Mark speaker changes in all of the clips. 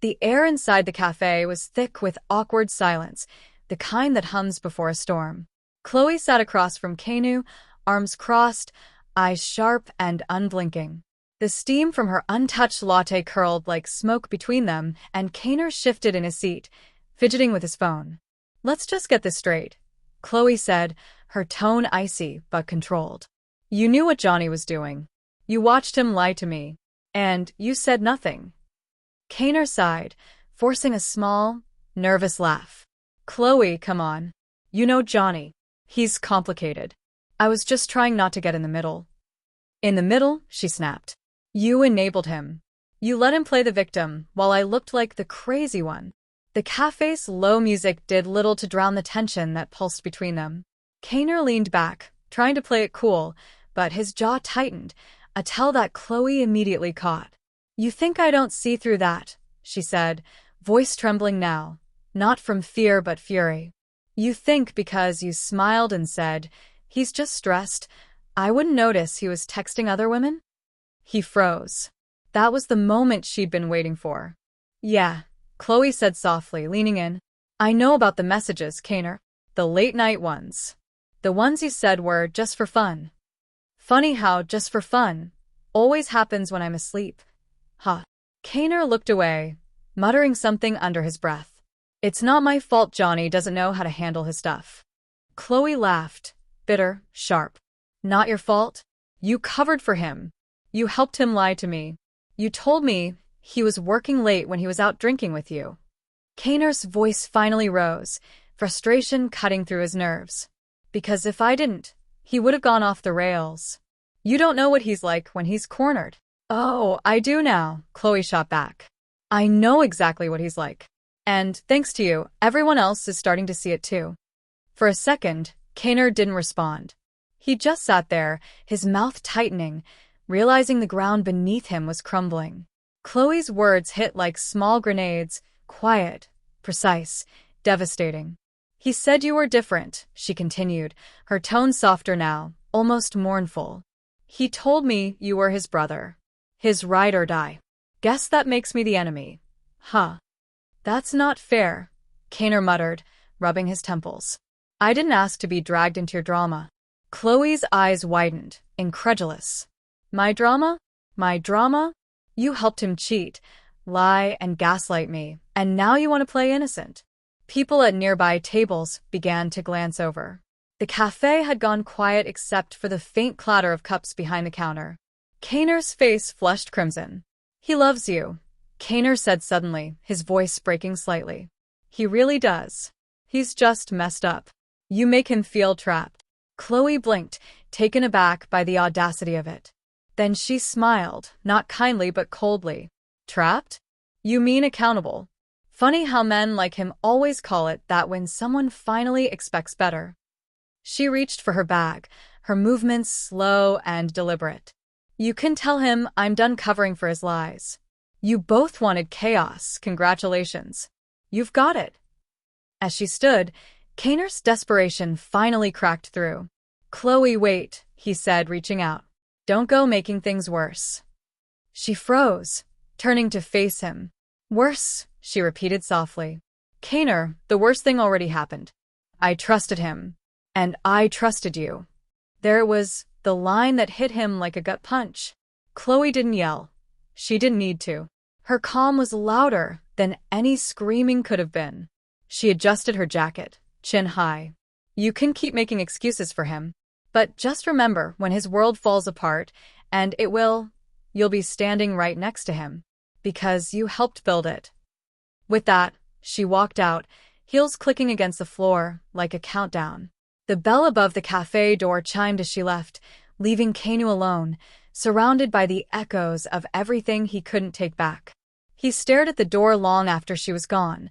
Speaker 1: The air inside the cafe was thick with awkward silence, the kind that hums before a storm. Chloe sat across from Keyner, arms crossed, eyes sharp and unblinking. The steam from her untouched latte curled like smoke between them, and Keyner shifted in his seat, fidgeting with his phone. "Let's just get this straight," Chloe said, her tone icy but controlled. "You knew what Johnny was doing. You watched him lie to me. And you said nothing." Keyner sighed, forcing a small, nervous laugh. "Chloe, come on. You know Johnny. He's complicated. I was just trying not to get in the middle." "In the middle?" she snapped. "You enabled him. You let him play the victim, while I looked like the crazy one." The cafe's low music did little to drown the tension that pulsed between them. Keyner leaned back, trying to play it cool, but his jaw tightened, a tell that Chloe immediately caught. "You think I don't see through that," she said, voice trembling now, not from fear but fury. "You think because you smiled and said, 'He's just stressed,' I wouldn't notice he was texting other women?" He froze. That was the moment she'd been waiting for. "Yeah," Chloe said softly, leaning in. "I know about the messages, Keyner. The late-night ones. The ones you said were just for fun." "Funny how just for fun always happens when I'm asleep." "Huh." Keyner looked away, muttering something under his breath. "It's not my fault Johnny doesn't know how to handle his stuff." Chloe laughed, bitter, sharp. "Not your fault? You covered for him. You helped him lie to me. You told me he was working late when he was out drinking with you." Keyner's voice finally rose, frustration cutting through his nerves. "Because if I didn't, he would have gone off the rails. You don't know what he's like when he's cornered." "Oh, I do now," Chloe shot back. "I know exactly what he's like. And, thanks to you, everyone else is starting to see it too." For a second, Keyner didn't respond. He just sat there, his mouth tightening, realizing the ground beneath him was crumbling. Chloe's words hit like small grenades, quiet, precise, devastating. "He said you were different," she continued, her tone softer now, almost mournful. "He told me you were his brother. His ride or die. Guess that makes me the enemy." "Huh. That's not fair," Keyner muttered, rubbing his temples. "I didn't ask to be dragged into your drama." Chloe's eyes widened, incredulous. "My drama? My drama? You helped him cheat, lie, and gaslight me, and now you want to play innocent." People at nearby tables began to glance over. The cafe had gone quiet except for the faint clatter of cups behind the counter. Keyner's face flushed crimson. "He loves you," Keyner said suddenly, his voice breaking slightly. "He really does. He's just messed up. You make him feel trapped." Chloe blinked, taken aback by the audacity of it. Then she smiled, not kindly but coldly. "Trapped? You mean accountable. Funny how men like him always call it that when someone finally expects better." She reached for her bag, her movements slow and deliberate. "You can tell him I'm done covering for his lies. You both wanted chaos, congratulations. You've got it." As she stood, Keyner's desperation finally cracked through. "Chloe, wait," he said, reaching out. "Don't go making things worse." She froze, turning to face him. "Worse," she repeated softly. "Keyner, the worst thing already happened. I trusted him. And I trusted you." There it was, the line that hit him like a gut punch. Chloe didn't yell. She didn't need to. Her calm was louder than any screaming could have been. She adjusted her jacket, chin high. "You can keep making excuses for him. But just remember, when his world falls apart, and it will, you'll be standing right next to him. Because you helped build it." With that, she walked out, heels clicking against the floor like a countdown. The bell above the cafe door chimed as she left, leaving Keyner alone, surrounded by the echoes of everything he couldn't take back. He stared at the door long after she was gone,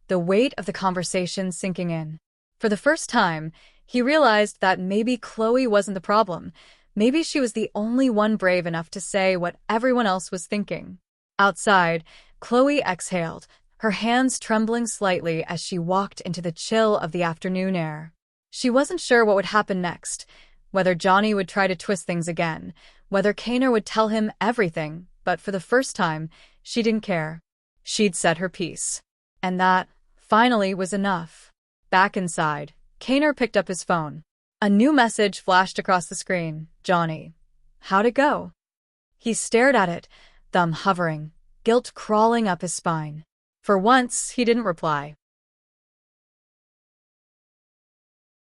Speaker 1: the weight of the conversation sinking in. For the first time, he realized that maybe Chloe wasn't the problem. Maybe she was the only one brave enough to say what everyone else was thinking. Outside, Chloe exhaled, her hands trembling slightly as she walked into the chill of the afternoon air. She wasn't sure what would happen next, whether Johnny would try to twist things again, whether Keyner would tell him everything, but for the first time, she didn't care. She'd said her piece. And that, finally, was enough. Back inside, Keyner picked up his phone. A new message flashed across the screen. Johnny. How'd it go? He stared at it, thumb hovering, guilt crawling up his spine. For once, he didn't reply.